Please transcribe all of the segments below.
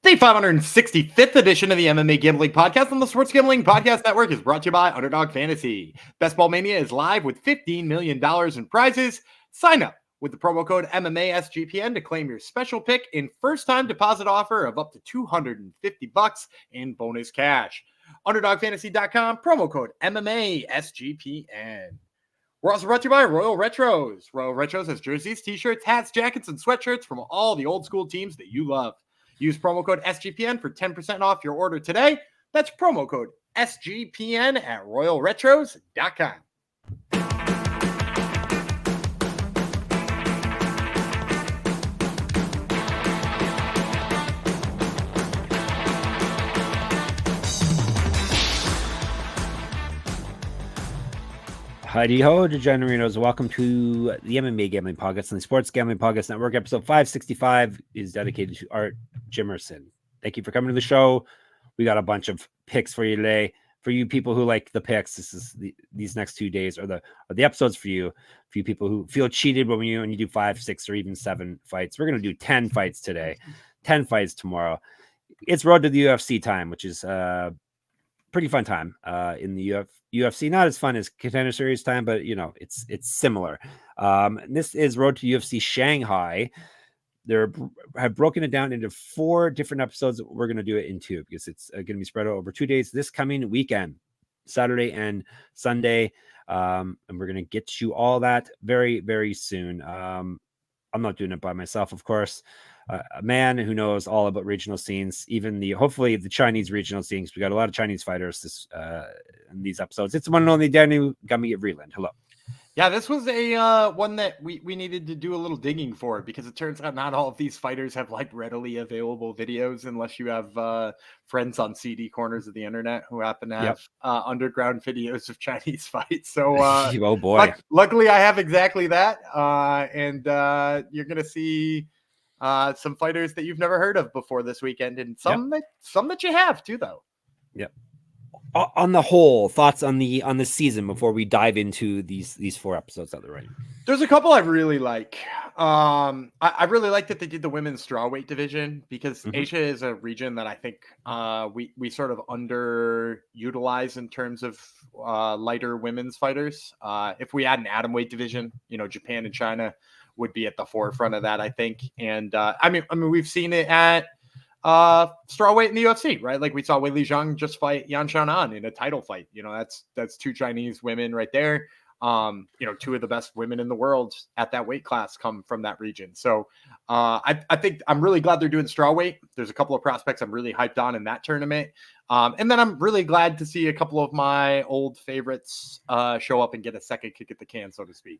The 565th edition of the MMA Gambling Podcast on the Sports Gambling Podcast Network is brought to you by Underdog Fantasy. Best Ball Mania is live with $15 million in prizes. Sign up with the promo code MMA SGPN to claim your special pick in first-time deposit offer of up to $250 in bonus cash. UnderdogFantasy.com, promo code MMA SGPN. We're also brought to you by Royal Retros. Royal Retros has jerseys, t-shirts, hats, jackets, and sweatshirts from all the old school teams that you love. Use promo code SGPN for 10% off your order today. That's promo code SGPN at royalretros.com. Howdy ho, degenerinos. Welcome to the MMA Gambling Podcast and the Sports Gambling Podcast Network. Episode 565 is dedicated to Art Jimerson. Thank you for coming to the show. We got a bunch of picks for you today. For you people who like the picks, this is these next 2 days are the episodes for you. For you people who feel cheated when you do 5, 6, or even 7 fights. We're going to do 10 fights today, 10 fights tomorrow. It's Road to the UFC time, which is pretty fun time in the UFC. Not as fun as Contender Series time, but you know it's similar. This is Road to UFC Shanghai. They have broken it down into 4 different episodes. We're going to do it in 2 because it's going to be spread out over 2 days this coming weekend, Saturday and Sunday. And we're going to get you all that very, very soon. I'm not doing it by myself, of course. A man who knows all about regional scenes, even hopefully the Chinese regional scenes. We got a lot of Chinese fighters in these episodes. It's the one and only Danny Gummy at Vreeland. Hello. Yeah, this was a one that we needed to do a little digging for because it turns out not all of these fighters have like readily available videos unless you have friends on CD corners of the internet who happen to have underground videos of Chinese fights. So, oh boy, luckily I have exactly that, and you're gonna see some fighters that you've never heard of before this weekend, and some that you have too, though. Yep. On the whole, thoughts on the season before we dive into these 4 episodes that they're writing. There's a couple I really like. I really like that they did the women's strawweight division because Asia is a region that I think we sort of underutilize in terms of lighter women's fighters. If we had an atomweight division, Japan and China would be at the forefront of that, I think. And I mean, we've seen it at strawweight in the UFC, right? Like we saw Weili Zhang just fight Yan Xiaonan in a title fight. That's 2 Chinese women right there. 2 of the best women in the world at that weight class come from that region. So I think I'm really glad they're doing strawweight. There's a couple of prospects I'm really hyped on in that tournament. And then I'm really glad to see a couple of my old favorites show up and get a second kick at the can, so to speak.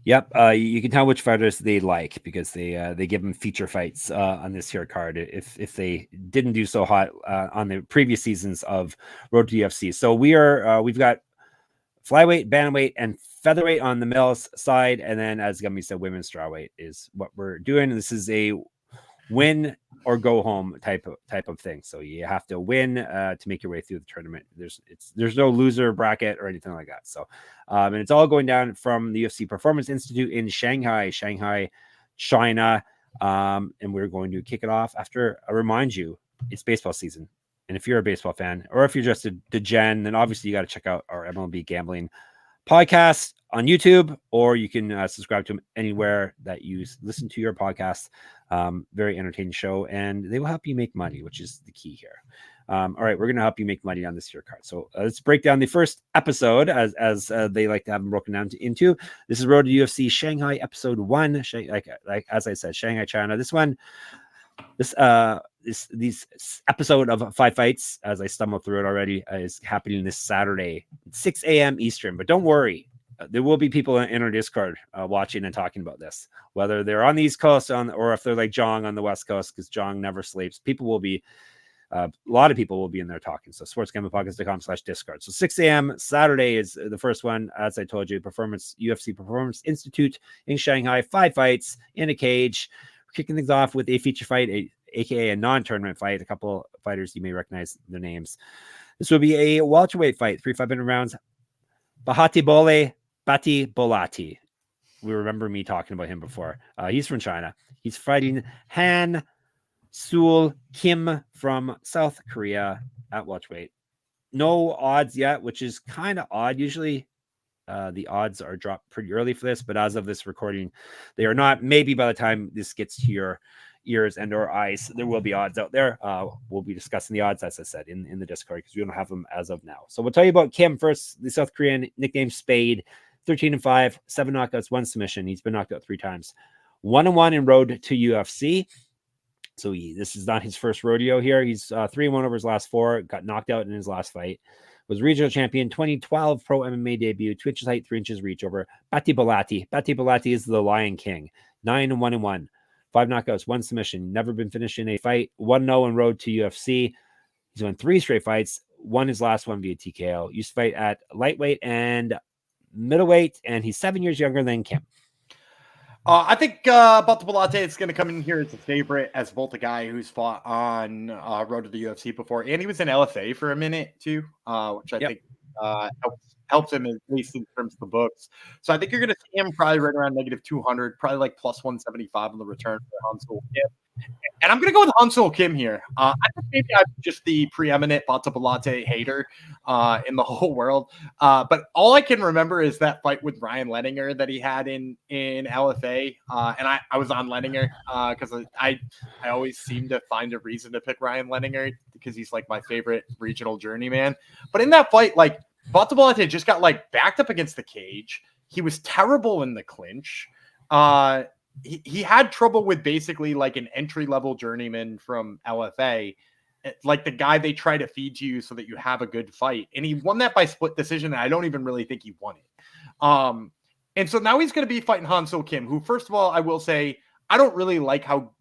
Yep. You can tell which fighters they like because they give them feature fights on this here card if they didn't do so hot on the previous seasons of Road to UFC. So we've got flyweight, bantamweight, and featherweight on the males side, and then as Gummy said, women's strawweight is what we're doing. This is a win or go home type of thing. So you have to win to make your way through the tournament. There's no loser bracket or anything like that. So and it's all going down from the UFC Performance Institute in Shanghai, China. And we're going to kick it off after I remind you it's baseball season. And if you're a baseball fan or if you're just a degen, then obviously you got to check out our MLB gambling podcast on YouTube, or you can subscribe to them anywhere that you listen to your podcast. Very entertaining show, and they will help you make money, which is the key here. All right, we're going to help you make money on this year card. So let's break down the first episode as they like to have them broken down into. This is Road to UFC Shanghai episode 1. Like as I said, Shanghai, China. This episode of 5 fights, as I stumbled through it already, is happening this Saturday, 6 a.m. Eastern. But don't worry. There will be people in our Discord watching and talking about this, whether they're on the East Coast or if they're like Cong on the West Coast, because Cong never sleeps. People will be, a lot of people will be in there talking. So sportsgamblingpodcast.com/Discord. So 6 a.m. Saturday is the first one. As I told you, UFC Performance Institute in Shanghai, 5 fights in a cage. We're kicking things off with a feature fight, aka a non-tournament fight. A couple fighters you may recognize their names. This will be a welterweight fight, 3 5-minute rounds. Bahatebole, Batebolati. We remember me talking about him before. He's from China. He's fighting Han Seul Kim from South Korea at welterweight. No odds yet, which is kind of odd. Usually the odds are dropped pretty early for this, but as of this recording, they are not. Maybe by the time this gets to your ears and or eyes, there will be odds out there. We'll be discussing the odds, as I said, in the Discord, because we don't have them as of now. So we'll tell you about Kim first, the South Korean, nicknamed Spade, 13-5, 7 knockouts, 1 submission. He's been knocked out 3 times. 1-1 in road to UFC. So this is not his first rodeo here. He's 3-1 over his last 4, got knocked out in his last fight. Was regional champion, 2012 pro MMA debut, 2 inches height, 3 inches reach over Batebolati. Batebolati is the Lion King, 9-1-1, 5 knockouts, 1 submission. Never been finished in a fight. 1-0 in road to UFC. He's won 3 straight fights. Won his last one via TKO. Used to fight at lightweight and middleweight, and he's 7 years younger than Kim. I think Batebolati is going to come in here as a favorite, as both a guy who's fought on road to the UFC before, and he was in LFA for a minute too, which I think helps him, at least in terms of the books. So I think you're going to see him probably right around -200, probably like plus 175 on the return for Hansel Kim. And I'm going to go with Hansel Kim here. I think maybe I'm just the preeminent Batebolati hater in the whole world. But all I can remember is that fight with Ryan Lenninger that he had in LFA. And I was on Lenninger because I always seem to find a reason to pick Ryan Lenninger because he's like my favorite regional journeyman. But in that fight, like Batebolati just got like backed up against the cage. He was terrible in the clinch. He had trouble with basically like an entry-level journeyman from LFA, like the guy they try to feed to you so that you have a good fight. And he won that by split decision. And I don't even really think he won it. And so now he's going to be fighting Hansel Kim, who, first of all, I will say, I don't really like how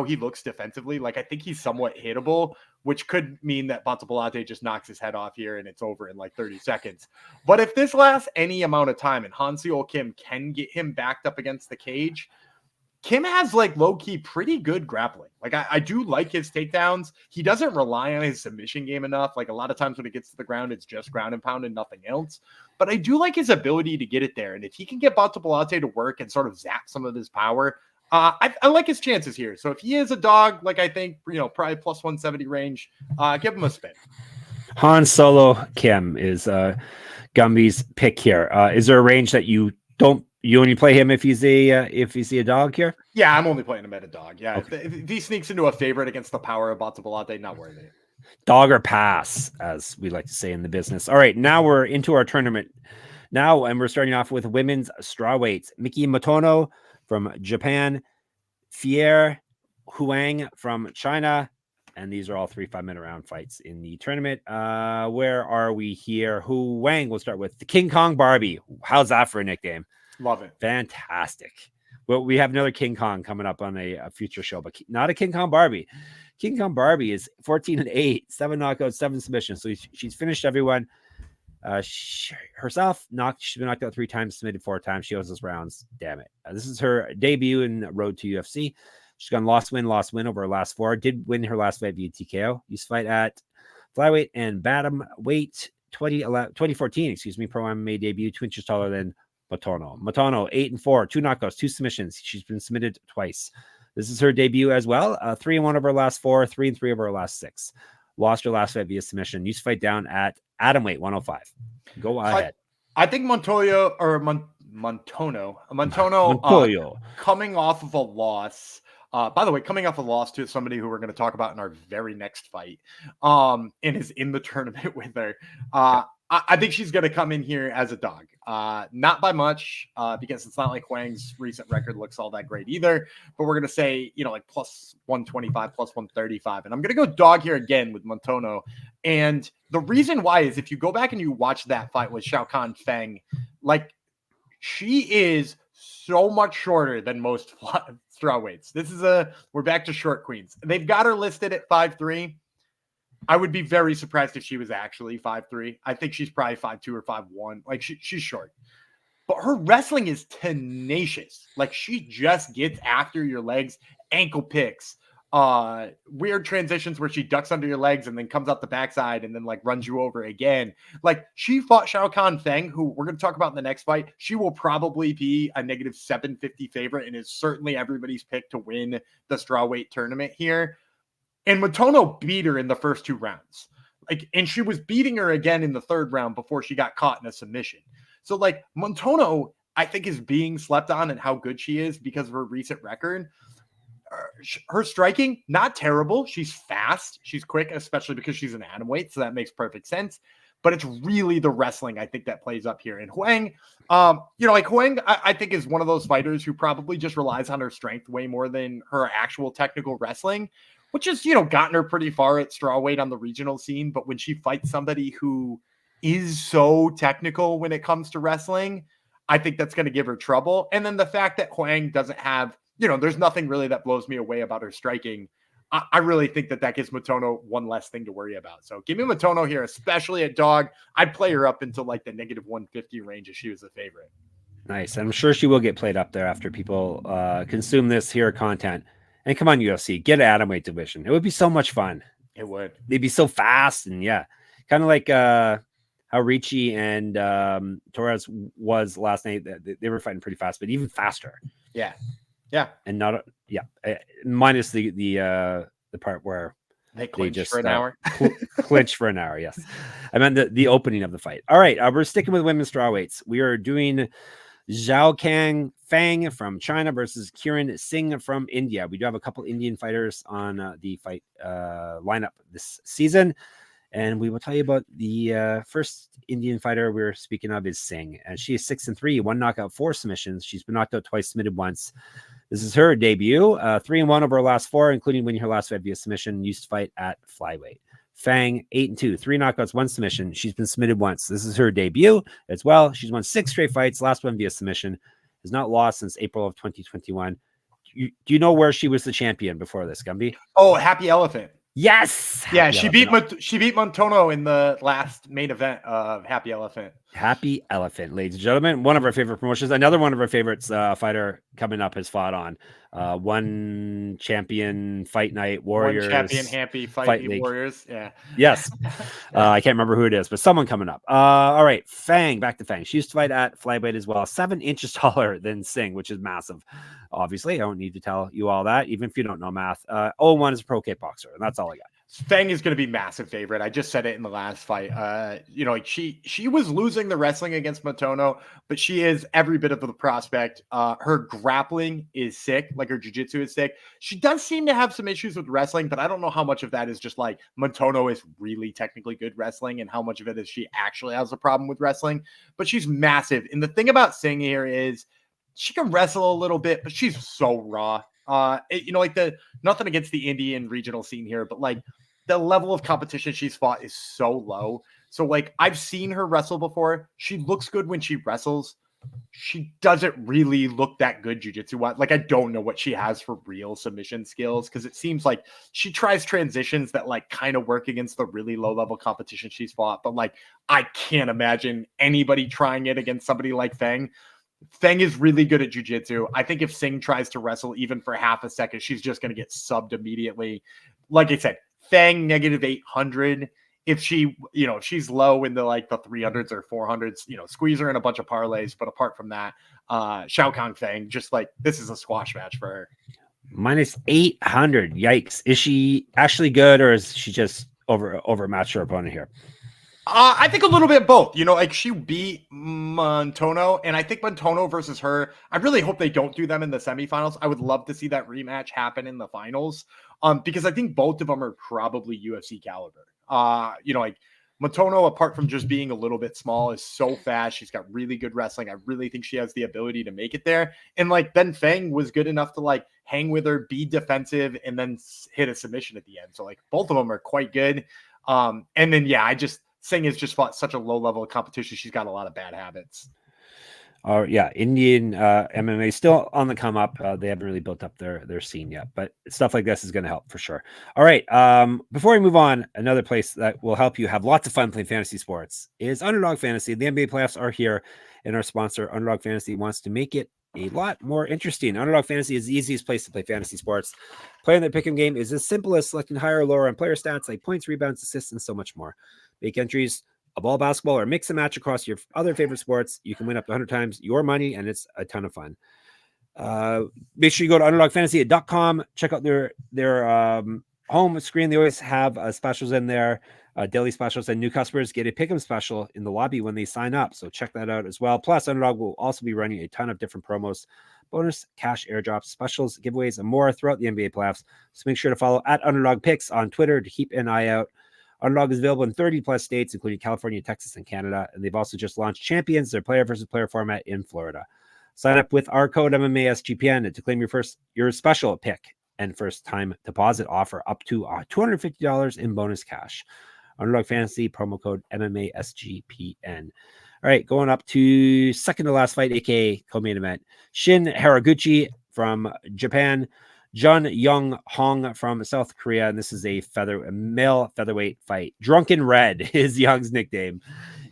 he looks defensively. Like, I think he's somewhat hittable, which could mean that Batebolati just knocks his head off here and it's over in like 30 seconds. But if this lasts any amount of time and Hansel Kim can get him backed up against the cage, Kim has like low-key pretty good grappling. Like I do like his takedowns. He doesn't rely on his submission game enough. Like a lot of times when it gets to the ground, it's just ground and pound and nothing else. But I do like his ability to get it there. And if he can get Batebolati to work and sort of zap some of his power, I like his chances here. So if he is a dog, like I think, probably plus 170 range, give him a spin. Han Solo Kim is Gumby's pick here. Is there a range that you only play him if he's a dog here? Yeah, I'm only playing him at a dog. Yeah, okay. if he sneaks into a favorite against the power of Batebolati, not worth it. Dog or pass, as we like to say in the business. All right, now we're into our tournament now, and we're starting off with women's strawweights. Miki Motono from Japan, Feier, Huang from China, and these are all 3 5-minute round fights in the tournament. Where are we here? Huang, we'll start with the King Kong Barbie. How's that for a nickname? Love it. Fantastic. Well, we have another King Kong coming up on a future show, but not a King Kong Barbie. King Kong Barbie is 14-8, 7 knockouts, 7 submissions. So she's finished everyone. Herself, she's been knocked out 3 times, submitted 4 times. She owes us rounds. Damn it. This is her debut in road to UFC. She's gone loss win over her last 4. Did win her last fight via TKO. Used to fight at flyweight and bantamweight 2014, pro MMA debut, 2 inches taller than Motono, 8-4, 2 knockouts, 2 submissions. She's been submitted twice. This is her debut as well. 3-1 over her last 4, 3-3 over her last 6. Lost her last fight via submission. Used to fight down at atomweight 105. Go ahead. I think Montono coming off of a loss. By the way, coming off a loss to somebody who we're going to talk about in our very next fight, and is in the tournament with her. I think she's going to come in here as a dog. Not by much, because it's not like Huang's recent record looks all that great either. But we're going to say, like plus 125, plus 135. And I'm going to go dog here again with Motono. And the reason why is if you go back and you watch that fight with Xiaocan Feng, like she is so much shorter than most strawweights. We're back to short queens. They've got her listed at 5'3". I would be very surprised if she was actually 5'3". I think she's probably 5'2" or 5'1". Like she's short, but her wrestling is tenacious. Like she just gets after your legs, ankle picks, weird transitions where she ducks under your legs and then comes out the backside and then like runs you over again. Like she fought Xiaocan Feng, who we're going to talk about in the next fight. She will probably be a -750 favorite and is certainly everybody's pick to win the strawweight tournament here. And Motono beat her in the first 2 rounds. Like, and she was beating her again in the 3rd round before she got caught in a submission. So like Motono, I think, is being slept on and how good she is because of her recent record. Her striking, not terrible. She's fast. She's quick, especially because she's an atomweight. So that makes perfect sense. But it's really the wrestling, I think, that plays up here. And Huang, like Huang, I think is one of those fighters who probably just relies on her strength way more than her actual technical wrestling, which has, gotten her pretty far at strawweight on the regional scene. But when she fights somebody who is so technical when it comes to wrestling, I think that's going to give her trouble. And then the fact that Huang doesn't have, there's nothing really that blows me away about her striking. I really think that gives Motono one less thing to worry about. So give me Motono here, especially at dog. I'd play her up into like the -150 range if she was a favorite. Nice. I'm sure she will get played up there after people consume this here content. And come on, UFC, get an atomweight division. It would be so much fun. It would. They'd be so fast. And yeah, kind of like how Ricci and Torres was last night. They were fighting pretty fast, but even faster. Yeah. Yeah. And not, minus the part where they just for an hour. Clinch for an hour. Yes. I meant the opening of the fight. All right. We're sticking with women's strawweights. We are doing Xiaocan Feng from China versus Kiran Singh from India. We do have a couple Indian fighters on the fight lineup this season. And we will tell you about the first Indian fighter we're speaking of is Singh. And she is 6-3, 1 knockout, 4 submissions. She's been knocked out twice, submitted once. This is her debut. 3-1 over her last 4, including winning her last fight via submission. Used to fight at flyweight. Feng, 8-2, 3 knockouts, 1 submission. She's been submitted once. This is her debut as well. She's won 6 straight fights. Last one via submission. Has not lost since April of 2021. Do you know where she was the champion before this, Gumby? Oh, Happy Elephant. Yes. Yeah, she beat Motono in the last main event of Happy Elephant. Happy Elephant, ladies and gentlemen. One of our favorite promotions. Another one of our favorites fighter coming up has fought on One Champion Fight Night Warriors. One Champion Happy Fight Night Warriors. Yeah. Yes. I can't remember who it is, but someone coming up. All right. Feng, back to Feng. She used to fight at flyweight as well. 7 inches taller than Singh, which is massive. Obviously, I don't need to tell you all that, even if you don't know math. 0-1 is a pro kickboxer, and that's all I got. Feng is going to be massive favorite. I just said it in the last fight. She was losing the wrestling against Motono, but she is every bit of the prospect. Her grappling is sick, like her jiu-jitsu is sick. She does seem to have some issues with wrestling, but I don't know how much of that is just like Motono is really technically good wrestling and how much of it is she actually has a problem with wrestling. But she's massive. And the thing about Singh here is she can wrestle a little bit, but she's so raw. Nothing against the Indian regional scene here, but like the level of competition she's fought is so low. So like I've seen her wrestle before. She looks good when she wrestles. She doesn't really look that good jiu-jitsu. Like I don't know what she has for real submission skills because it seems like she tries transitions that like kind of work against the really low level competition she's fought. But like I can't imagine anybody trying it against somebody like Feng. Feng is really good at jiu-jitsu. I think if Singh tries to wrestle even for half a second, she's just going to get subbed immediately. Like I said, Feng -800. If she, if she's low in the 300s or 400s, squeeze her in a bunch of parlays. But apart from that, Xiaocan Feng, just like this is a squash match for her. -800. Yikes. Is she actually good or is she just overmatched her opponent here? I think a little bit both. She beat Motono, and I think Motono versus her, I really hope they don't do them in the semifinals. I would love to see that rematch happen in the finals, because I think both of them are probably UFC caliber. Motono, apart from just being a little bit small, is so fast. She's got really good wrestling. I really think she has the ability to make it there. And Ben Feng was good enough to hang with her, be defensive, and then hit a submission at the end. So both of them are quite good. And then Singh has just fought such a low level of competition. She's got a lot of bad habits. Indian MMA still on the come up. They haven't really built up their scene yet, but stuff like this is going to help for sure. All right. Before we move on, another place that will help you have lots of fun playing fantasy sports is Underdog Fantasy. The NBA playoffs are here, and our sponsor, Underdog Fantasy, wants to make it a lot more interesting. Underdog Fantasy is the easiest place to play fantasy sports. Playing the pick'em game is as simple as selecting higher or lower on player stats like points, rebounds, assists, and so much more. Make entries of all basketball or mix and match across your other favorite sports. You can win up to 100 times your money, and it's a ton of fun. Make sure you go to underdogfantasy.com. Check out their home screen, they always have specials in there, daily specials, and new customers get a pick'em special in the lobby when they sign up. So check that out as well. Plus, Underdog will also be running a ton of different promos, bonus cash airdrops, specials, giveaways, and more throughout the NBA playoffs. So make sure to follow at Underdog Picks on Twitter to keep an eye out. Underdog is available in 30 plus states, including California, Texas, and Canada. And they've also just launched Champions, their player versus player format in Florida. Sign up with our code MMASGPN to claim your special pick and first time deposit offer up to $250 in bonus cash. Underdog Fantasy, promo code MMASGPN. All right, going up to second to last fight, aka co-main event. Shin Haraguchi from Japan, Jun Young Hong from South Korea, and this is a male featherweight fight. Drunken Red is Young's nickname.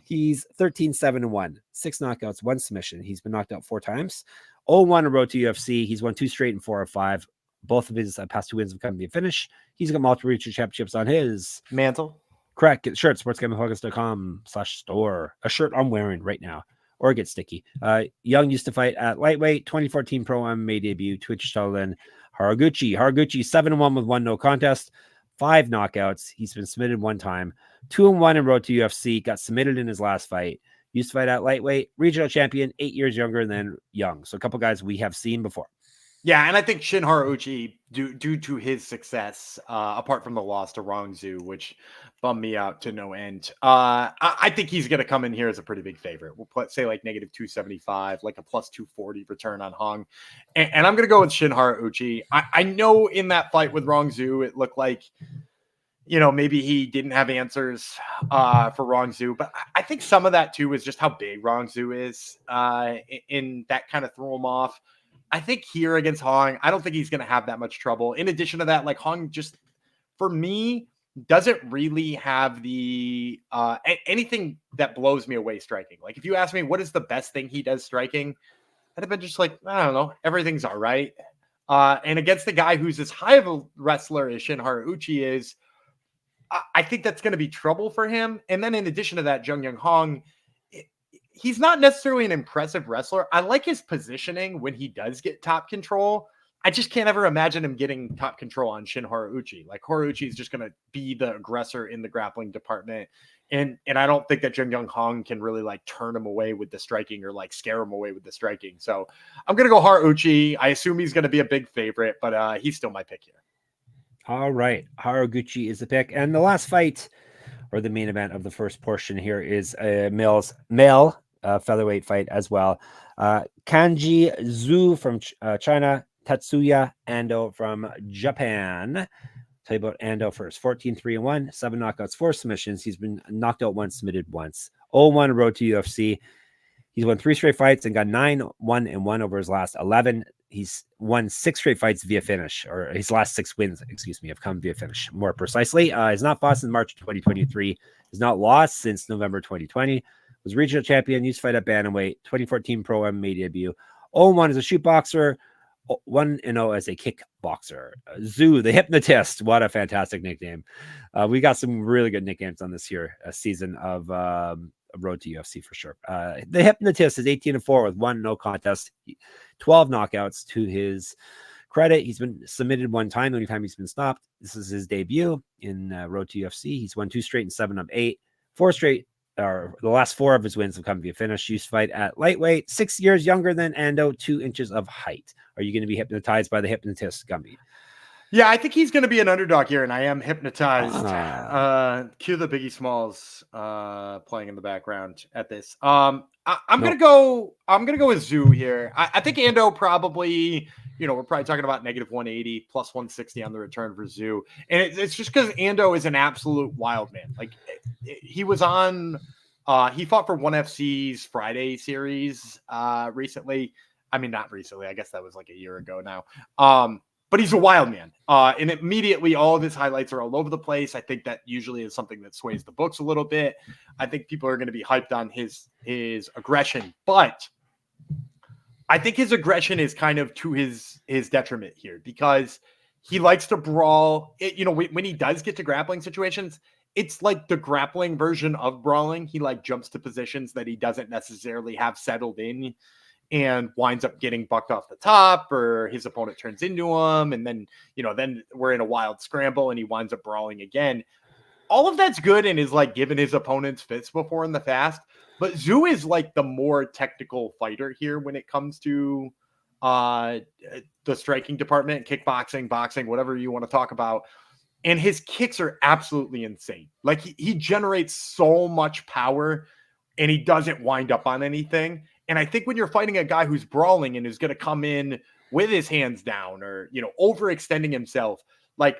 He's 13-7-1, 6 knockouts, 1 submission. He's been knocked out 4 times. 0-1 on road to UFC. He's won 2 straight and 4 of 5. Both of his past 2 wins have come to be a finish. He's got multiple regional championships on his mantle. Correct. Get shirt, sportsgamblingfocus.com/store. A shirt I'm wearing right now, or get sticky. Young used to fight at lightweight, 2014 pro MMA debut, Twitch Shaolin. Haraguchi 7-1 with 1 no contest, 5 knockouts. He's been submitted 1 time, 2-1 in road to UFC. Got submitted in his last fight. Used to fight at lightweight, regional champion, 8 years younger than Young. So a couple guys we have seen before. Yeah, and I think Shin Haraguchi, due to his success, apart from the loss to Wang, which bummed me out to no end, I think he's going to come in here as a pretty big favorite. We'll say like -275, like a +240 return on Huang. And I'm going to go with Shin Haraguchi. I know in that fight with Wang, it looked like, maybe he didn't have answers for Wang, but I think some of that too is just how big Wang is, in that kind of threw him off. I think here against Huang, I don't think he's going to have that much trouble. In addition to that, like Huang just, for me, doesn't really have the anything that blows me away striking. Like if you ask me what is the best thing he does striking, I'd have been just like, I don't know, everything's all right. And against the guy who's as high of a wrestler as Shin Haraguchi is, I think that's going to be trouble for him. And then in addition to that, Jung Young Hong, he's not necessarily an impressive wrestler. I like his positioning when he does get top control. I just can't ever imagine him getting top control on Shin Haraguchi. Like Haraguchi is just going to be the aggressor in the grappling department. And I don't think that Jung Young Hong can really like turn him away with the striking or like scare him away with the striking. So I'm going to go Haraguchi. I assume he's going to be a big favorite, but he's still my pick here. All right. Haraguchi is the pick. And the last fight, or the main event of the first portion here, is a male featherweight fight as well. Kangjie Zhu from China, Tatsuya Ando from Japan. Tell you about Ando first. 14-3-1, 7 knockouts, 4 submissions. He's been knocked out once, submitted once. 0-1 road to UFC. He's won 3 straight fights and got 9-1-1 over his last 11. He's won 6 straight fights via finish, or his last 6 wins, have come via finish, more precisely. He's not fought since March 2023. He's not lost since November 2020. Was regional champion, used to fight at bantamweight, 2014 pro MMA debut. 0-1 as a shoot boxer, 1-0 as a kickboxer. Zhu, the hypnotist. What a fantastic nickname. We got some really good nicknames on this here season of road to UFC for sure. The hypnotist is 18-4 with 1 no contest, 12 knockouts to his credit. He's been submitted 1 time. The only time he's been stopped. This is his debut in road to UFC. He's won 2 straight and 7 of 8. 4 straight, or the last 4 of his wins have come via finish. Used to fight at lightweight, 6 years younger than Ando, 2 inches of height. Are you going to be hypnotized by the hypnotist, Gumby? Yeah, I think he's going to be an underdog here, and I am hypnotized. Cue the Biggie Smalls playing in the background at this. I'm gonna go with Zhu here. I think Ando probably, we're probably talking about -180 plus 160 on the return for Zhu, and it's just because Ando is an absolute wild man. Like he was on, he fought for ONE FC's Friday series recently. I mean, not recently. I guess that was like a year ago now. But he's a wild man. And immediately all of his highlights are all over the place. I think that usually is something that sways the books a little bit. I think people are going to be hyped on his aggression, but I think his aggression is kind of to his detriment here because he likes to brawl. When he does get to grappling situations, it's like the grappling version of brawling. He like jumps to positions that he doesn't necessarily have settled in and winds up getting bucked off the top, or his opponent turns into him, and then then we're in a wild scramble and he winds up brawling again. All of that's good and is like given his opponents fits before in the fast, but Zhu is like the more technical fighter here when it comes to the striking department, kickboxing, boxing, whatever you want to talk about. And his kicks are absolutely insane. Like he generates so much power and he doesn't wind up on anything. And I think when you're fighting a guy who's brawling and is going to come in with his hands down or, overextending himself, like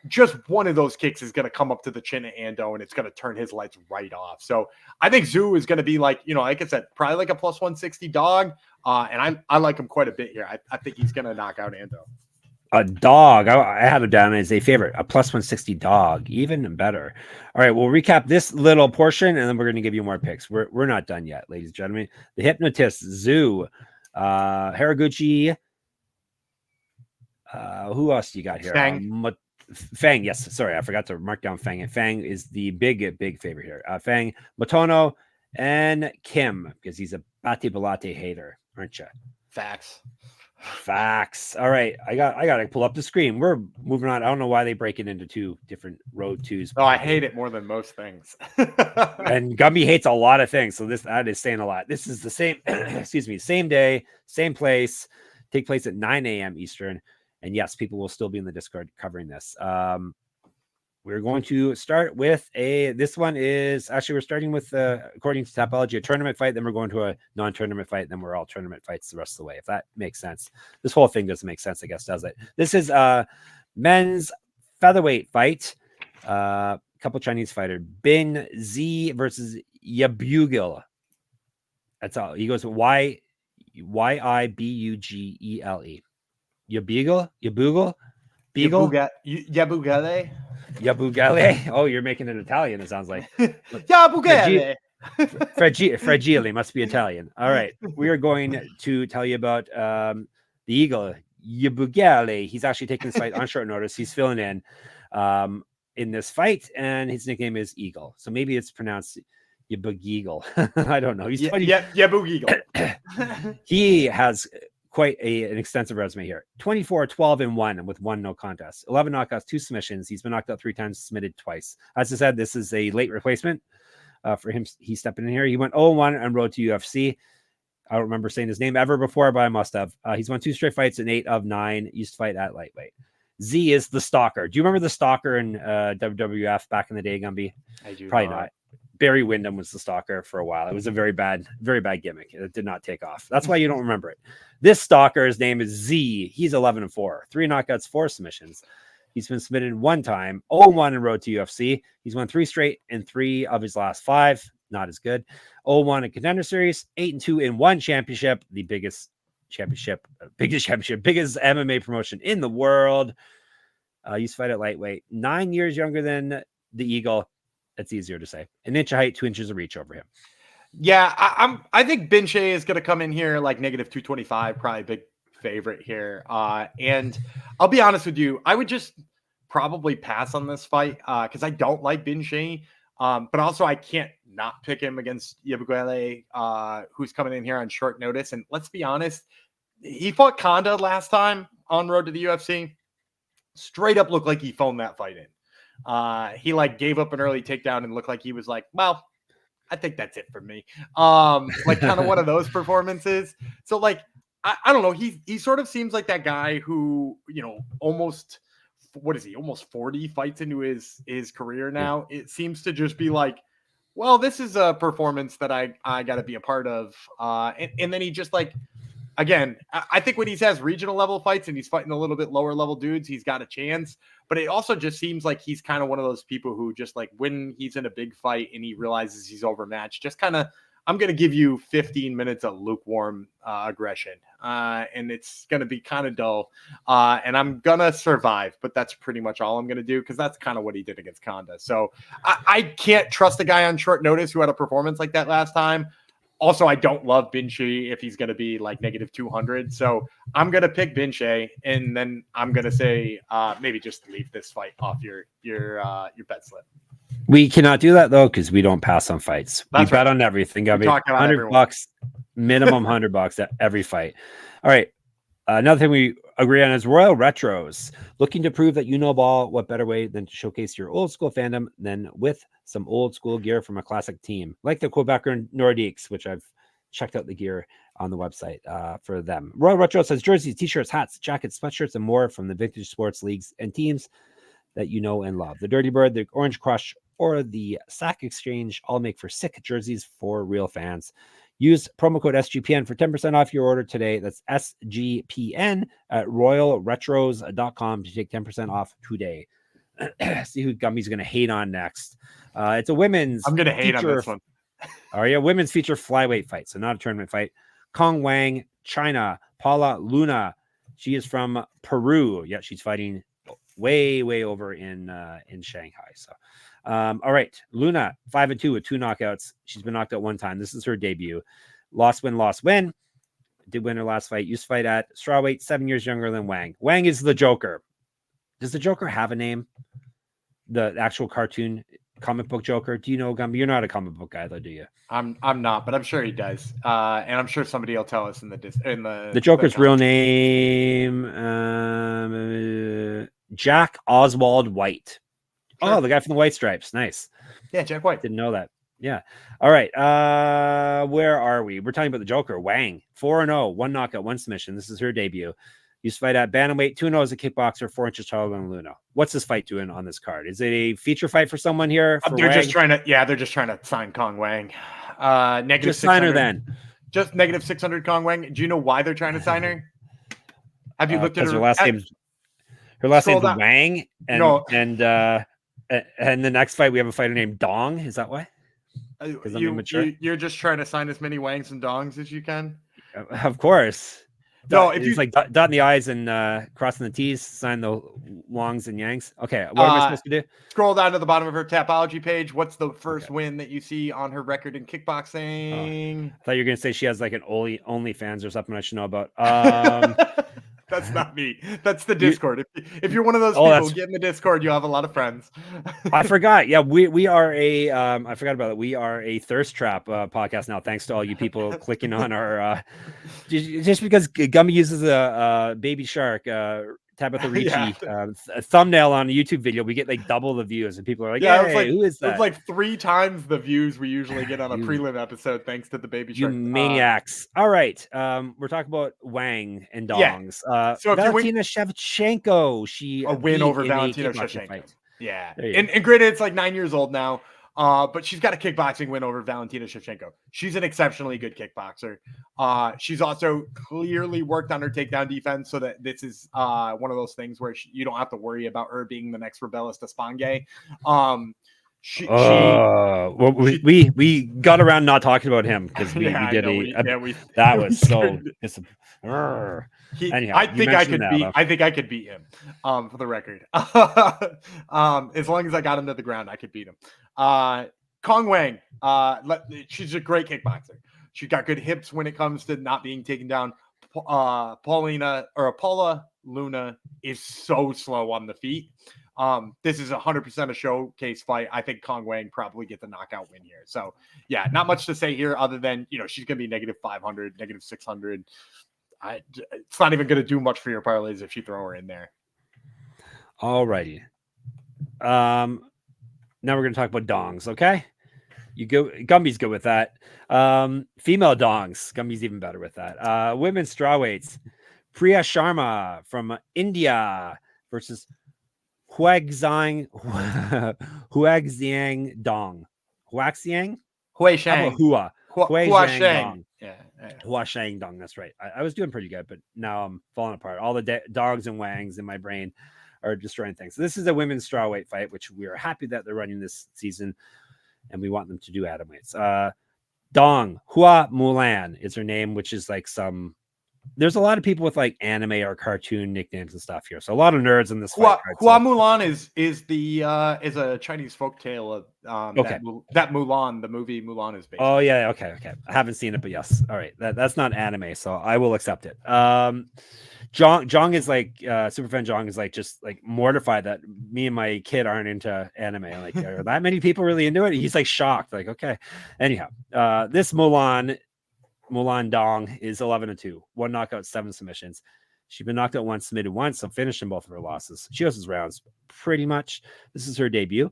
just one of those kicks is going to come up to the chin of Ando and it's going to turn his lights right off. So I think Zhu is going to be like, like I said, probably like a plus 160 dog. And I like him quite a bit here. I think he's going to knock out Ando. A dog. I had him down as a favorite, a plus 160 dog, even better. All right, we'll recap this little portion and then we're going to give you more picks. We're not done yet, ladies and gentlemen. The Hypnotist, Zhu, Haraguchi. Who else do you got here? Feng, yes. Sorry, I forgot to mark down Feng. And Feng is the big favorite here. Feng, Motono, and Kim, because he's a Batebolati hater, aren't you? Facts. All right, I got to pull up the screen. We're moving on. I don't know why they break it into two different road twos. Oh, I hate it more than most things. And Gumby hates a lot of things, so that is saying a lot. This is the same, excuse me, same day, same place, take place at 9 a.m. Eastern. And yes, people will still be in the Discord covering this. We're going to start with this one is actually, we're starting with, according to Topology, a tournament fight. Then we're going to a non-tournament fight. Then we're all tournament fights the rest of the way, if that makes sense. This whole thing doesn't make sense, I guess, does it? This is a men's featherweight fight. Couple Chinese fighter, Bin Z versus Yibugele. That's all. He goes Yibugele. Yibugele? Beagle? Yibugele. Yibugele. Oh, you're making it Italian, it sounds like. Yibugele. Fragile must be Italian. All right. We are going to tell you about the eagle, Yibugele. He's actually taking this fight on short notice. He's filling in this fight, and his nickname is Eagle. So maybe it's pronounced Yibugele. I don't know. He's Yibugele. He has quite an extensive resume here. 24, 12, and 1 with 1 no contest. 11 knockouts, 2 submissions. He's been knocked out 3 times, submitted twice. As I said, this is a late replacement for him. He's stepping in here. He went 0-1 on road to UFC. I don't remember saying his name ever before, but I must have. He's won 2 straight fights in 8 of 9. Used to fight at lightweight. Z is the Stalker. Do you remember the Stalker in WWF back in the day, Gumby? I do. Probably not. Barry Windham was the Stalker for a while. It was a very bad gimmick. It did not take off. That's why you don't remember it. This Stalker, his name is Z. He's 11-4, 3 knockouts, 4 submissions. He's been submitted 1 time, 0-1 in road to UFC. He's won 3 straight in 3 of his last 5. Not as good. 0-1 in Contender Series, 8-2 in 1 championship, the biggest MMA promotion in the world. Used to fight at lightweight. 9 years younger than the Eagle. That's easier to say. 1 inch of height, 2 inches of reach over him. Yeah, I think Bin Shi is going to come in here like negative 225, probably big favorite here. And I'll be honest with you, I would just probably pass on this fight because I don't like Bin Shi. But also I can't not pick him against Yibugele, who's coming in here on short notice. And let's be honest, he fought Konda last time on road to the UFC. Straight up looked like he phoned that fight in. He like gave up an early takedown and looked like he was like, well, I think that's it for me. Like kind of one of those performances. So like, I don't know. He sort of seems like that guy who, almost, what is he? Almost 40 fights into his career now. It seems to just be like, well, this is a performance that I got to be a part of. And then he just like, again, I think when he has regional level fights and he's fighting a little bit lower level dudes, he's got a chance. But it also just seems like he's kind of one of those people who just like when he's in a big fight and he realizes he's overmatched, just kind of, I'm going to give you 15 minutes of lukewarm aggression. And it's going to be kind of dull. And I'm going to survive. But that's pretty much all I'm going to do because that's kind of what he did against Konda. So I can't trust a guy on short notice who had a performance like that last time. Also, I don't love Bin Shi if he's going to be like negative 200. So I'm going to pick Bin Shi, and then I'm going to say maybe just leave this fight off your bet slip. We cannot do that though because we don't pass on fights. That's we bet on everything. Got $100. Minimum $100 at every fight. All right. Another thing we agree on is Royal Retros. Looking to prove that you know ball, what better way than to showcase your old school fandom than with some old school gear from a classic team, like the Quebecer Nordiques, which I've checked out the gear on the website for them. Royal Retro says jerseys, t-shirts, hats, jackets, sweatshirts, and more from the vintage sports leagues and teams that you know and love. The Dirty Bird, the Orange Crush, or the Sack Exchange all make for sick jerseys for real fans. Use promo code SGPN for 10% off your order today. That's SGPN at royalretros.com to take 10% off today. See who Gumby's going to hate on next. It's a women's I'm going to hate on this one. Are you? Women's feature flyweight fight, so not a tournament fight. Cong, Wang, China, Paula, Luna. She is from Peru. Yeah, she's fighting way over in Shanghai. So all right, Luna 5-2 with 2 knockouts. She's been knocked out 1 time. This is her debut. Lost win. Did win her last fight. Used to fight at strawweight, 7 years younger than Wang. Wang is the Joker. Does the Joker have a name? The actual cartoon comic book Joker? Do you know, Gumby? You're not a comic book guy though, do you? I'm not, but I'm sure he does. And I'm sure somebody will tell us in the Joker's real name, Jack Oswald White. Sure. Oh, the guy from the White Stripes. Nice. Yeah, Jack White. Didn't know that. Yeah. All right. Where are we? We're talking about the Joker. Wang, 4-0, 1 knockout, 1 submission. This is her debut. Used to fight at bantamweight, 2-0 as a kickboxer, 4 inches taller than Luna. What's this fight doing on this card? Is it a feature fight for someone here? For they're Wang? just trying to sign Cong Wang. Negative just sign her then. Just negative 600 Cong Wang. Do you know why they're trying to sign her? Have you looked at her last name? Her last name's Wang, and no. and the next fight we have a fighter named Dong. Is that why? You're just trying to sign as many Wangs and Dongs as you can. Of course. No, if it's like dotting the I's and crossing the T's, sign the Wongs and Yangs. Okay, what am I supposed to do? Scroll down to the bottom of her Tapology page. What's the first win that you see on her record in kickboxing? I thought you were going to say she has like an OnlyFans or something I should know about. That's not me. That's the Discord. If you're one of those people, get in the Discord. You'll have a lot of friends. I forgot. Yeah, we are a. I forgot about it. We are a thirst trap podcast now. Thanks to all you people clicking on our. Just because Gummy uses a baby shark. Tabitha Ricci a thumbnail on a YouTube video, we get like double the views, and people are like, "Hey, who is that?" It's like 3 times the views we usually get on a prelim episode, thanks to the baby shark. You maniacs! All right, we're talking about Wang and Dongs. So Valentina Shevchenko, she a win over Valentina Shevchenko. Yeah, and granted, it's like 9 years old now. But she's got a kickboxing win over Valentina Shevchenko. She's an exceptionally good kickboxer. She's also clearly worked on her takedown defense, so that this is one of those things where you don't have to worry about her being the next Rebellis Despange. We got around not talking about him because we did that was so. Anyhow, I think I could beat him. For the record, as long as I got him to the ground, I could beat him. Cong Wang, she's a great kickboxer. She's got good hips when it comes to not being taken down. Paula Luna is so slow on the feet. This is 100% a showcase fight. I think Cong Wang probably gets the knockout win here. So yeah, not much to say here other than, she's going to be negative 500, negative 600. It's not even going to do much for your parlays if you throw her in there. All righty. Now we're going to talk about dongs. Okay. Gumby's good with that. Female dongs. Gumby's even better with that. Women's strawweights. Priya Sharma from India versus Huaxiang Dong. Huaxiang? Huaxiang. Huaxiang. Yeah. Huaxiang Dong. That's right. I was doing pretty good, but now I'm falling apart. All the dogs and wangs in my brain are destroying things. So this is a women's strawweight fight, which we are happy that they're running this season, and we want them to do atomweights. Dong Hua Mulan is her name, which is like there's a lot of people with like anime or cartoon nicknames and stuff here. So a lot of nerds in this fight. Hua Mulan is a Chinese folktale of that Mulan, the movie Mulan is based. Oh yeah, okay. I haven't seen it, but yes. All right. That's not anime, so I will accept it. Zhang is like Superfan Zhang is like just like mortified that me and my kid aren't into anime. Like, are that many people really into it? He's like shocked. Like, okay. Anyhow, this Mulan Mulan Dong is 11-2, 1 knockout, 7 submissions. She's been knocked out once, submitted once, so finished in both of her losses. She goes rounds pretty much. This is her debut.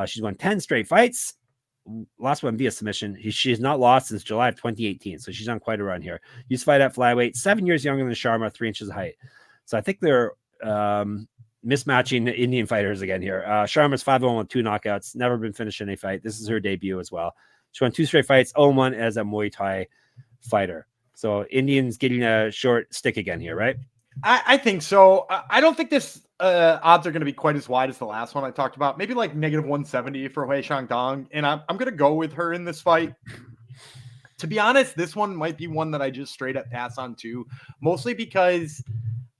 She's won 10 straight fights. Last one via submission. She has not lost since July of 2018, so she's on quite a run here. Used to fight at flyweight, 7 years younger than Sharma, 3 inches of height. So I think they're mismatching the Indian fighters again here. Sharma's 5-1 with 2 knockouts, never been finished in a fight. This is her debut as well. She won 2 straight fights, 0-1 as a Muay Thai fighter. So Indians getting a short stick again here, right? I think so. I don't think this odds are going to be quite as wide as the last one I talked about. Maybe like -170 for Huaxiang Dong. And I'm going to go with her in this fight. To be honest, this one might be one that I just straight up pass on to, mostly because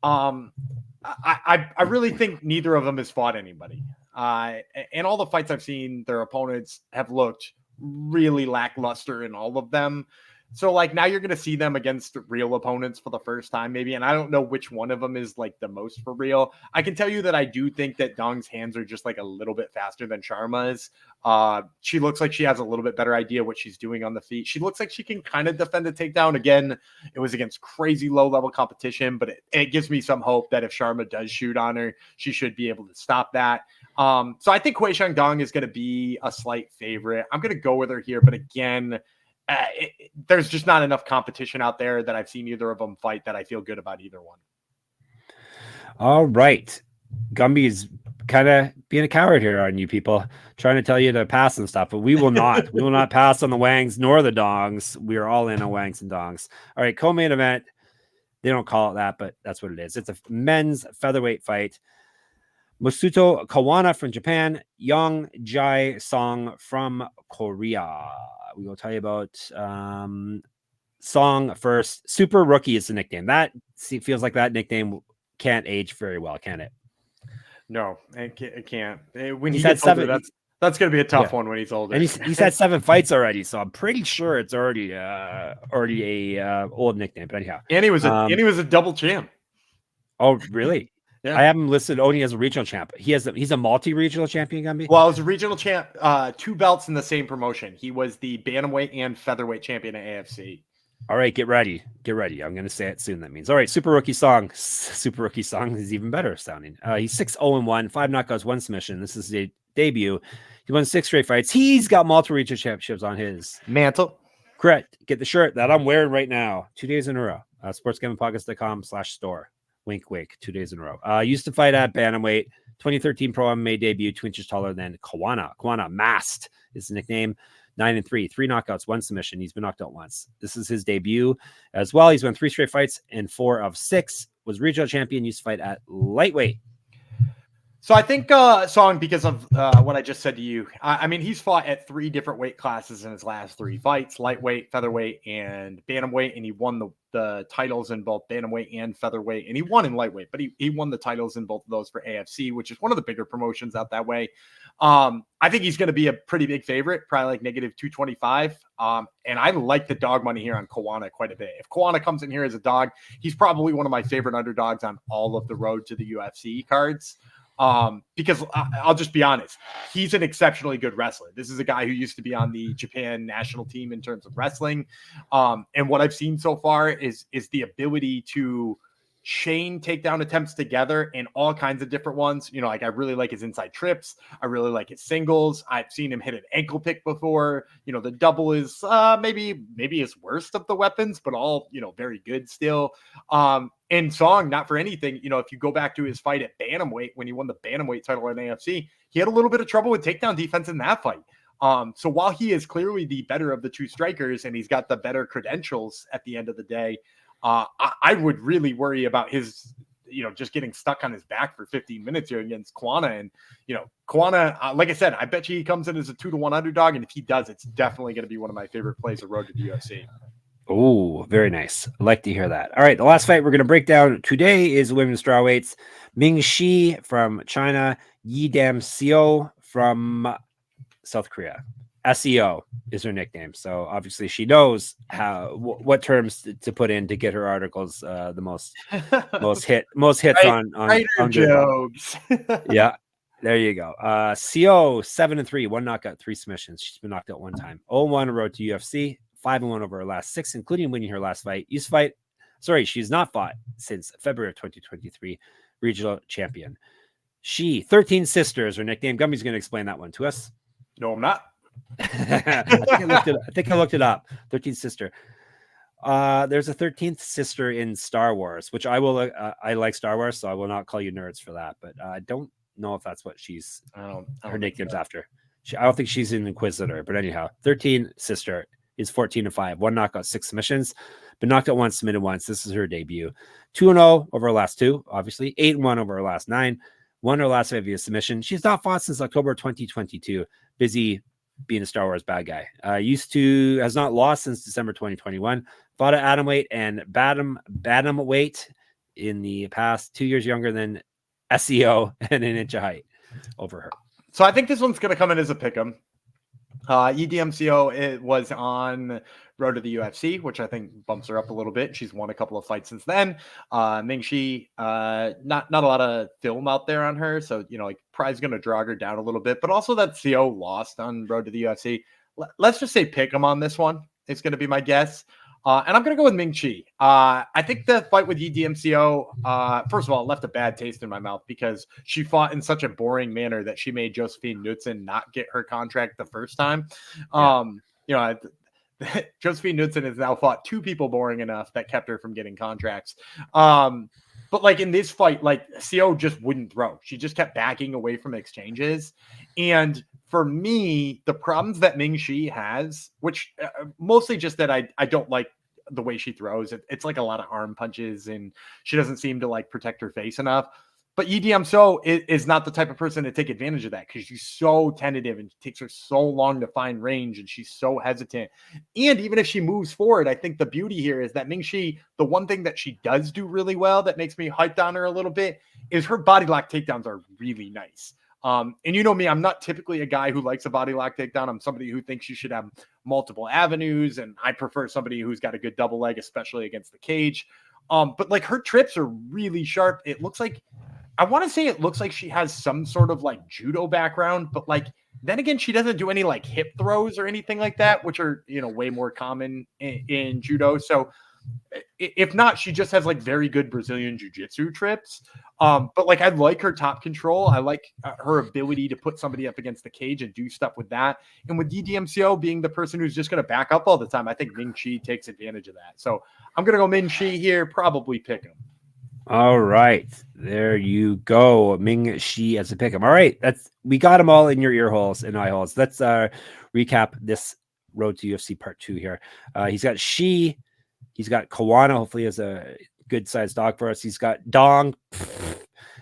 I really think neither of them has fought anybody. And all the fights I've seen, their opponents have looked really lackluster in all of them. So like now you're going to see them against real opponents for the first time, maybe. And I don't know which one of them is like the most for real. I can tell you that I do think that Dong's hands are just like a little bit faster than Sharma's. She looks like she has a little bit better idea what she's doing on the feet. She looks like she can kind of defend a takedown. Again, it was against crazy low level competition, but it gives me some hope that if Sharma does shoot on her, she should be able to stop that. So I think Huaxiang Dong is going to be a slight favorite. I'm going to go with her here, but again, there's just not enough competition out there that I've seen either of them fight that I feel good about either one. All right. Gumby is kind of being a coward here on you people, trying to tell you to pass and stuff, but we will not. We will not pass on the Wangs nor the Dongs. We are all in on Wangs and Dongs. All right, co-main event. They don't call it that, but that's what it is. It's a men's featherweight fight. Masuto Kawana from Japan, Yang Jai Song from Korea. We will tell you about Song first. Super Rookie is the nickname. That feels like that nickname can't age very well, can it? No, it can't. When he's he had gets 7, older, that's going to be a tough one when he's older. And he's had 7 fights already, so I'm pretty sure it's already a old nickname. But anyhow, and he was a double champ. Oh, really? Yeah. I have him listed only as a regional champ. He's a multi-regional champion, Gumby? Well, I was a regional champ, 2 belts in the same promotion. He was the bantamweight and featherweight champion at AFC. All right, get ready. Get ready. I'm going to say it soon. That means. All right, Super Rookie Song. Super Rookie Song is even better sounding. He's 6-0-1, 5 knockouts, 1 submission. This is his debut. He won 6 straight fights. He's got multiple regional championships on his mantle. Correct. Get the shirt that I'm wearing right now. 2 days in a row. sportsgamblingpodcast.com/store. Wink, wink. 2 days in a row. Used to fight at bantamweight. 2013 Pro MMA debut, 2 inches taller than Kawana. Kawana Mast is the nickname. 9-3, 3 knockouts, 1 submission. He's been knocked out once. This is his debut as well. He's won 3 straight fights and 4 of 6. Was regional champion. Used to fight at lightweight. So I think Song, because of what I just said to you, I mean, he's fought at 3 different weight classes in his last 3 fights: lightweight, featherweight, and bantamweight. And he won the titles in both bantamweight and featherweight. And he won in lightweight, but he won the titles in both of those for AFC, which is one of the bigger promotions out that way. I think he's going to be a pretty big favorite, probably like -225. And I like the dog money here on Kawana quite a bit. If Kawana comes in here as a dog, he's probably one of my favorite underdogs on all of the road to the UFC cards. Because I'll just be honest, he's an exceptionally good wrestler. This is a guy who used to be on the Japan national team in terms of wrestling. And what I've seen so far is the ability to chain takedown attempts together in all kinds of different ones. You know, like I really like his inside trips. I really like his singles. I've seen him hit an ankle pick before. You know, the double is maybe his worst of the weapons, but all, you know, very good still. And Song, not for anything, you know, if you go back to his fight at bantamweight when he won the bantamweight title in AFC, he had a little bit of trouble with takedown defense in that fight. So while he is clearly the better of the 2 strikers and he's got the better credentials at the end of the day, I would really worry about his, you know, just getting stuck on his back for 15 minutes here against Kawana. And, you know, Kawana, like I said, I bet you he comes in as a 2-1 underdog. And if he does, it's definitely going to be one of my favorite plays of road to the UFC. Oh, very nice. I like to hear that. All right, the last fight we're going to break down today is women's strawweights. Ming Shi from China, Ye Dam Seo from South Korea. SEO is her nickname, so obviously she knows what terms to put in to get her articles the most hits on jokes. Yeah, there you go. Seo 7-3, 1 knockout, 3 submissions. She's been knocked out 1 time. 0-1 road to UFC. 5-1 over her last 6, including winning her last fight. She's not fought since February of 2023, regional champion. She, 13 sisters, her nickname. Gumby's going to explain that one to us. No, I'm not. I think I looked it up. 13th sister. There's a 13th sister in Star Wars, which I will. I like Star Wars, so I will not call you nerds for that. But I don't know if that's what she's. Her nickname's after. I don't think she's an Inquisitor, but anyhow, 13 sister is 14-5. 1 knockout, 6 submissions, but knocked out once, submitted once. This is her debut. 2-0 over her last 2, obviously. 8-1 over her last 9. Won her last fight via submission. She's not fought since October 2022. Busy being a Star Wars bad guy. Has not lost since December 2021. Fought at atomweight and bantamweight in the past. 2 years younger than SEO and an inch of height over her. So I think this one's going to come in as a pick'em. Ye Dam Seo, it was on road to the UFC, which I think bumps her up a little bit. She's won a couple of fights since then. Ming Shi, not a lot of film out there on her, so like probably going to drag her down a little bit. But also that Seo lost on road to the UFC. Let's just say pick 'em on this one. It's going to be my guess. And I'm going to go with Ming Shi. I think the fight with Ye Dam Seo, first of all, left a bad taste in my mouth because she fought in such a boring manner that she made Josephine Knudsen not get her contract the first time. Josephine Knudsen has now fought 2 people boring enough that kept her from getting contracts. But like in this fight, like Seo just wouldn't throw. She just kept backing away from exchanges. And for me, the problems that Ming Shi has, which mostly just that I don't like the way she throws. It's like a lot of arm punches and she doesn't seem to like protect her face enough. But Ye Dam Seo is not the type of person to take advantage of that because she's so tentative and it takes her so long to find range and she's so hesitant. And even if she moves forward, I think the beauty here is that Ming Shi, the one thing that she does do really well that makes me hyped on her a little bit is her body lock takedowns are really nice. And you know me, I'm not typically a guy who likes a body lock takedown. I'm somebody who thinks you should have multiple avenues, and I prefer somebody who's got a good double leg, especially against the cage. But like her trips are really sharp. It looks like she has some sort of like judo background, but like then again, she doesn't do any like hip throws or anything like that, which are way more common in judo. So if not, she just has like very good Brazilian jiu-jitsu trips. But like I like her top control. I like her ability to put somebody up against the cage and do stuff with that. And with Ye Dam Seo being the person who's just going to back up all the time, I think Ming Shi takes advantage of that. So I'm going to go Ming Shi here, probably pick him. All right, there you go, Ming Shi as a pick 'em. All right, we got them all in your ear holes and eye holes. Let's recap this road to UFC part 2 here. He's got Shi. He's got Kawana, hopefully has a good sized dog for us. He's got Dong,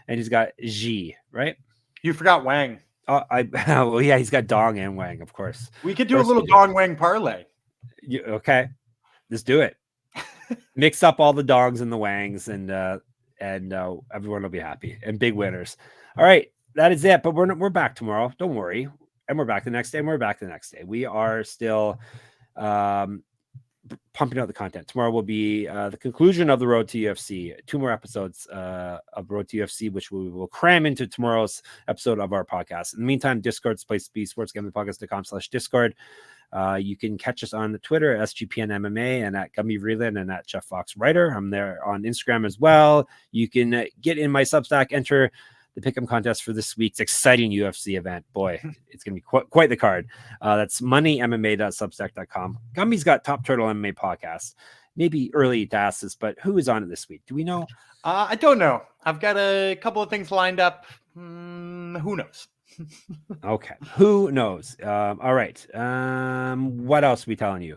and he's got Ji, right? You forgot Wang. Well, yeah, he's got Dong and Wang, of course. We could do a little Dong Wang parlay. Okay, let's do it. Mix up all the Dongs and the Wangs, and everyone will be happy and big winners. All right, that is it. But we're back tomorrow. Don't worry, and we're back the next day. And we're back the next day. We are still pumping out the content. Tomorrow will be the conclusion of the Road to UFC. 2 more episodes of Road to UFC, which we will cram into tomorrow's episode of our podcast. In the meantime, Discord's place to be, sportsgamblingpodcast.com/Discord. You can catch us on Twitter, SGPN MMA, and at Gumby Vreeland and at Jeff Fox Writer. I'm there on Instagram as well. You can get in my Substack, enter the Pick'em contest for this week's exciting UFC event. Boy, it's going to be quite the card. That's moneymma.substack.com. Gumby's got Top Turtle MMA podcast. Maybe early to ask this, but who is on it this week? Do we know? I don't know. I've got a couple of things lined up. Who knows? Okay. Who knows? All right. What else are we telling you?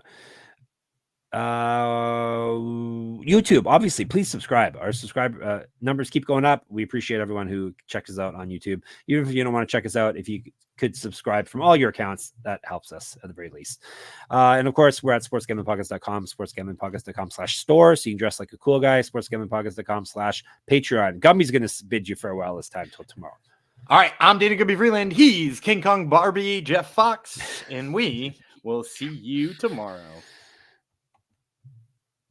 YouTube, obviously, please subscribe. Our subscribe numbers keep going up. We appreciate everyone who checks us out on YouTube. Even if you don't want to check us out, if you could subscribe from all your accounts, that helps us at the very least. And of course, we're at sportsgamblingpodcast.com, sportsgamblingpodcast.com/store, so you can dress like a cool guy, sportsgamblingpodcast.com/Patreon. Gumby's going to bid you farewell this time till tomorrow. All right, I'm Dana Gumby Vreeland. He's King Kong Barbie, Jeff Fox, and we will see you tomorrow.